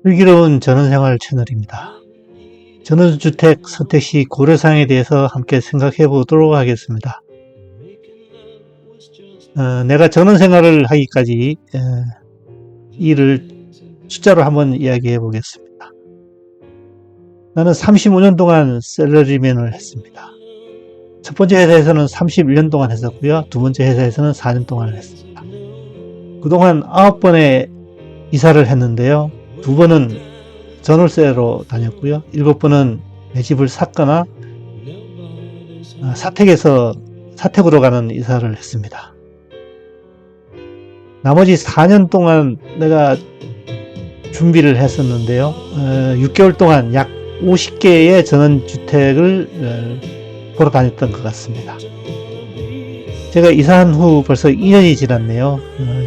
슬기로운 전원생활 채널입니다. 전원주택 선택 시 고려사항에 대해서 함께 생각해 보도록 하겠습니다. 내가 전원생활을 하기까지 일을 숫자로 한번 이야기해 보겠습니다. 나는 35년 동안 샐러리맨을 했습니다. 첫 번째 회사에서는 31년 동안 했었고요. 두 번째 회사에서는 4년 동안 했습니다. 그동안 9번의 이사를 했는데요. 2번은 전월세로 다녔고요. 7번은 내 집을 샀거나 사택으로 가는 이사를 했습니다. 나머지 4년 동안 내가 준비를 했었는데요. 6개월 동안 약 50개의 전원주택을 보러 다녔던 것 같습니다. 제가 이사한 후 벌써 2년이 지났네요.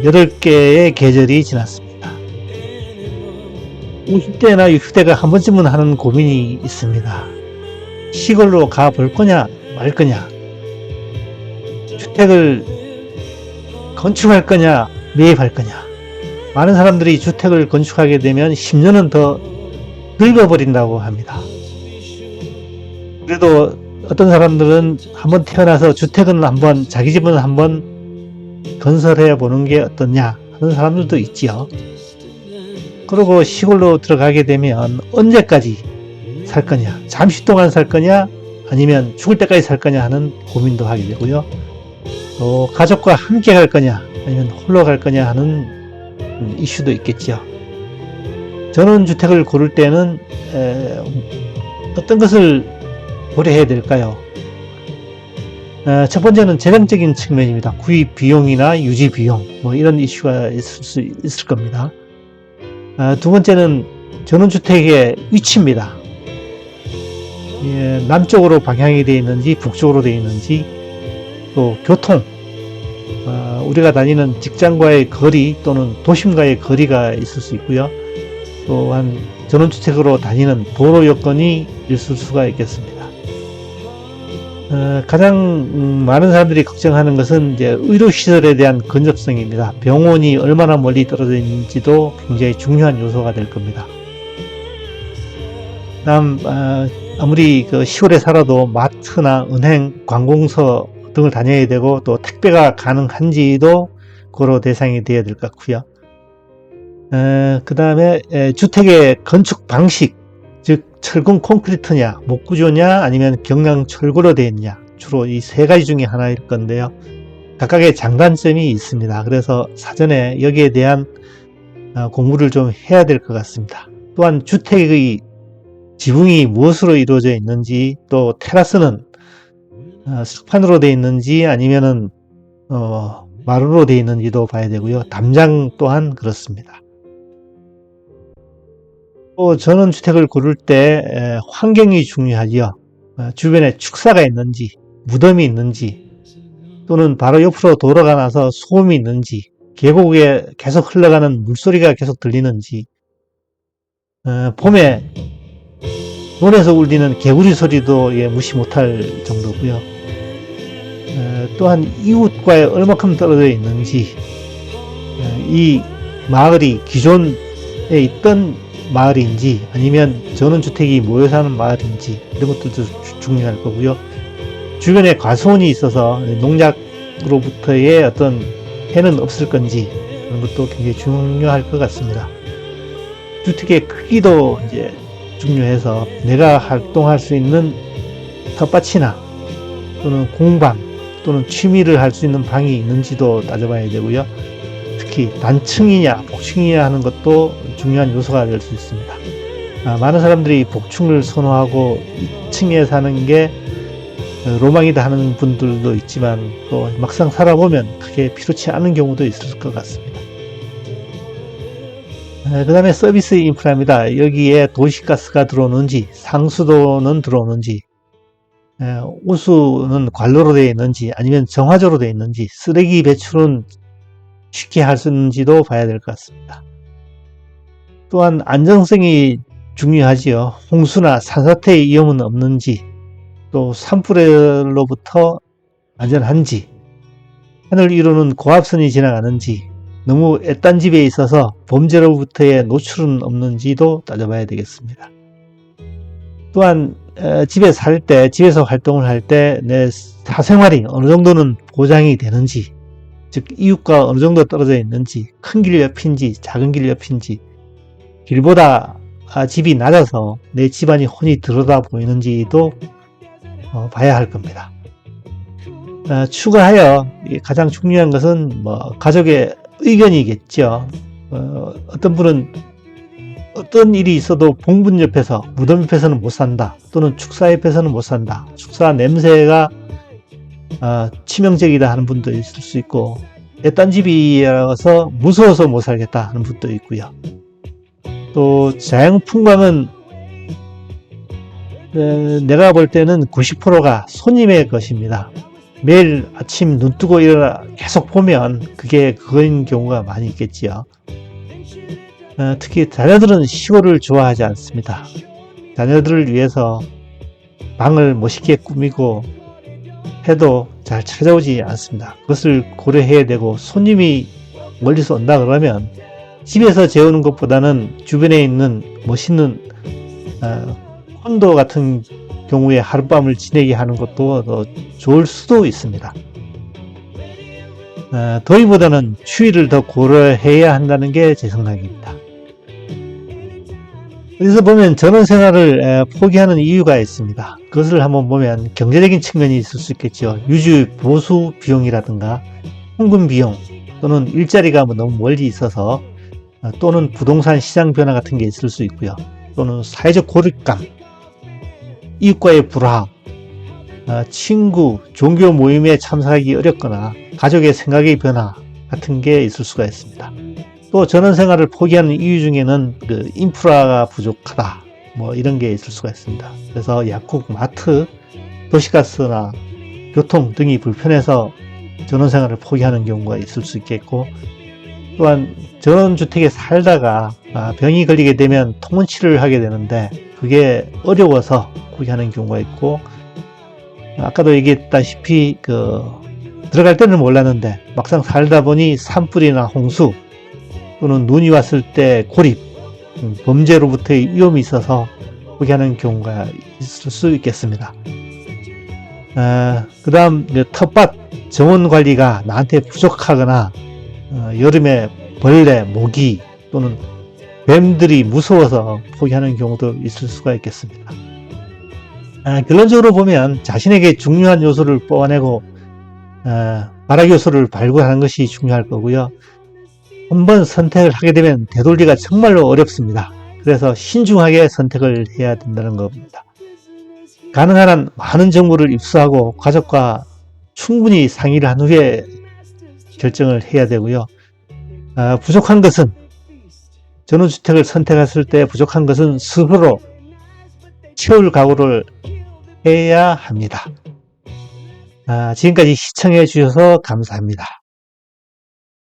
8개의 계절이 지났습니다. 50대나 60대가 한 번쯤은 하는 고민이 있습니다. 시골로 가볼 거냐 말 거냐, 주택을 건축할 거냐 매입할 거냐. 많은 사람들이 주택을 건축하게 되면 10년은 더 늙어버린다고 합니다. 그래도 어떤 사람들은 한번 태어나서 주택은 한번, 자기 집은 한번 건설해 보는 게 어떠냐 하는 사람들도 있지요. 그리고 시골로 들어가게 되면 언제까지 살 거냐, 잠시 동안 살 거냐 아니면 죽을 때까지 살 거냐 하는 고민도 하게 되고요. 또 가족과 함께 갈 거냐 아니면 홀로 갈 거냐 하는 이슈도 있겠죠. 전원주택을 고를 때는 어떤 것을 고려해야 될까요? 첫 번째는 재정적인 측면입니다. 구입 비용이나 유지 비용, 이런 이슈가 있을 수 있을 겁니다. 두 번째는 전원주택의 위치입니다. 남쪽으로 방향이 되어 있는지 북쪽으로 되어 있는지, 또 교통, 우리가 다니는 직장과의 거리 또는 도심과의 거리가 있을 수 있고요. 또한 전원주택으로 다니는 도로 여건이 있을 수가 있겠습니다. 가장 많은 사람들이 걱정하는 것은 이제 의료시설에 대한 근접성입니다. 병원이 얼마나 멀리 떨어져 있는지도 굉장히 중요한 요소가 될 겁니다. 다음, 아무리 시골에 살아도 마트나 은행, 관공서 등을 다녀야 되고 또 택배가 가능한지도 고려 대상이 되어야 될 것 같고요. 그 다음에 주택의 건축 방식, 즉 철근 콘크리트냐, 목구조냐 아니면 경량 철구로 되어 있냐, 주로 이 세 가지 중에 하나일 건데요. 각각의 장단점이 있습니다. 그래서 사전에 여기에 대한 공부를 좀 해야 될 것 같습니다. 또한 주택의 지붕이 무엇으로 이루어져 있는지, 또 테라스는 석판으로 되어 있는지 아니면은 마루로 되어 있는지도 봐야 되고요. 담장 또한 그렇습니다. 또 전원주택을 고를 때 환경이 중요하지요. 주변에 축사가 있는지, 무덤이 있는지, 또는 바로 옆으로 도로가 나서 소음이 있는지, 계곡에 계속 흘러가는 물소리가 계속 들리는지, 봄에 논에서 울리는 개구리 소리도 무시 못할 정도고요. 또한 이웃과의 얼마큼 떨어져 있는지, 이 마을이 기존에 있던 마을인지 아니면 전원주택이 모여 사는 마을인지 이런 것들도 중요할 거고요. 주변에 과수원이 있어서 농약으로부터의 어떤 해는 없을 건지 이런 것도 굉장히 중요할 것 같습니다. 주택의 크기도 이제 중요해서 내가 활동할 수 있는 텃밭이나 또는 공방 또는 취미를 할 수 있는 방이 있는지도 따져봐야 되고요. 특히 단층이냐 복층이냐 하는 것도 중요한 요소가 될 수 있습니다. 많은 사람들이 복층을 선호하고 2층에 사는 게 로망이다 하는 분들도 있지만 또 막상 살아보면 크게 필요치 않은 경우도 있을 것 같습니다. 그 다음에 서비스 인프라입니다. 여기에 도시가스가 들어오는지, 상수도는 들어오는지, 우수는 관로로 되어 있는지 아니면 정화조로 되어 있는지, 쓰레기 배출은 쉽게 할 수 있는지도 봐야 될 것 같습니다. 또한 안정성이 중요하지요. 홍수나 산사태의 위험은 없는지, 또 산불로부터 안전한지, 하늘 위로는 고압선이 지나가는지, 너무 애딴집에 있어서 범죄로부터의 노출은 없는지도 따져봐야 되겠습니다. 또한 집에서 활동을 할 때 내 사생활이 어느 정도는 보장이 되는지, 즉 이웃과 어느 정도 떨어져 있는지, 큰 길 옆인지 작은 길 옆인지, 길보다 집이 낮아서 내 집안이 훤히 들여다 보이는지도 봐야 할 겁니다. 추가하여 가장 중요한 것은 가족의 의견이겠죠. 어떤 분은 어떤 일이 있어도 봉분 옆에서, 무덤 옆에서는 못 산다, 또는 축사 옆에서는 못 산다, 축사 냄새가 치명적이다 하는 분도 있을 수 있고, 애딴집이라서 무서워서 못 살겠다 하는 분도 있고요. 또 자연풍광은 내가 볼 때는 90%가 손님의 것입니다. 매일 아침 눈 뜨고 일어나 계속 보면 그거인 경우가 많이 있겠지요. 특히 자녀들은 시골을 좋아하지 않습니다. 자녀들을 위해서 방을 멋있게 꾸미고 해도 잘 찾아오지 않습니다. 그것을 고려해야 되고, 손님이 멀리서 온다 그러면 집에서 재우는 것보다는 주변에 있는 멋있는 콘도 같은 경우에 하룻밤을 지내게 하는 것도 더 좋을 수도 있습니다. 더위보다는 추위를 더 고려해야 한다는 게 제 생각입니다. 여기서 보면 전원생활을 포기하는 이유가 있습니다. 그것을 한번 보면 경제적인 측면이 있을 수 있겠죠. 유지 보수 비용이라든가 통근 비용, 또는 일자리가 너무 멀리 있어서, 또는 부동산 시장 변화 같은 게 있을 수 있고요. 또는 사회적 고립감, 이웃과의 불화, 친구, 종교 모임에 참석하기 어렵거나 가족의 생각의 변화 같은 게 있을 수가 있습니다. 또 전원생활을 포기하는 이유 중에는 인프라가 부족하다, 이런 게 있을 수가 있습니다. 그래서 약국, 마트, 도시가스나 교통 등이 불편해서 전원생활을 포기하는 경우가 있을 수 있겠고, 또한 전원주택에 살다가 병이 걸리게 되면 통원치료를 하게 되는데 그게 어려워서 포기하는 경우가 있고, 아까도 얘기했다시피 들어갈 때는 몰랐는데 막상 살다 보니 산불이나 홍수, 또는 눈이 왔을 때 고립, 범죄로부터의 위험이 있어서 포기하는 경우가 있을 수 있겠습니다. 그 다음 텃밭 정원 관리가 나한테 부족하거나, 여름에 벌레, 모기 또는 뱀들이 무서워서 포기하는 경우도 있을 수가 있겠습니다. 결론적으로 보면 자신에게 중요한 요소를 뽑아내고 발악 요소를 발굴하는 것이 중요할 거고요. 한번 선택을 하게 되면 되돌리기가 정말로 어렵습니다. 그래서 신중하게 선택을 해야 된다는 겁니다. 가능한 한 많은 정보를 입수하고 가족과 충분히 상의를 한 후에 결정을 해야 되고요. 부족한 것은, 전원주택을 선택했을 때 부족한 것은 스스로 채울 각오를 해야 합니다. 지금까지 시청해 주셔서 감사합니다.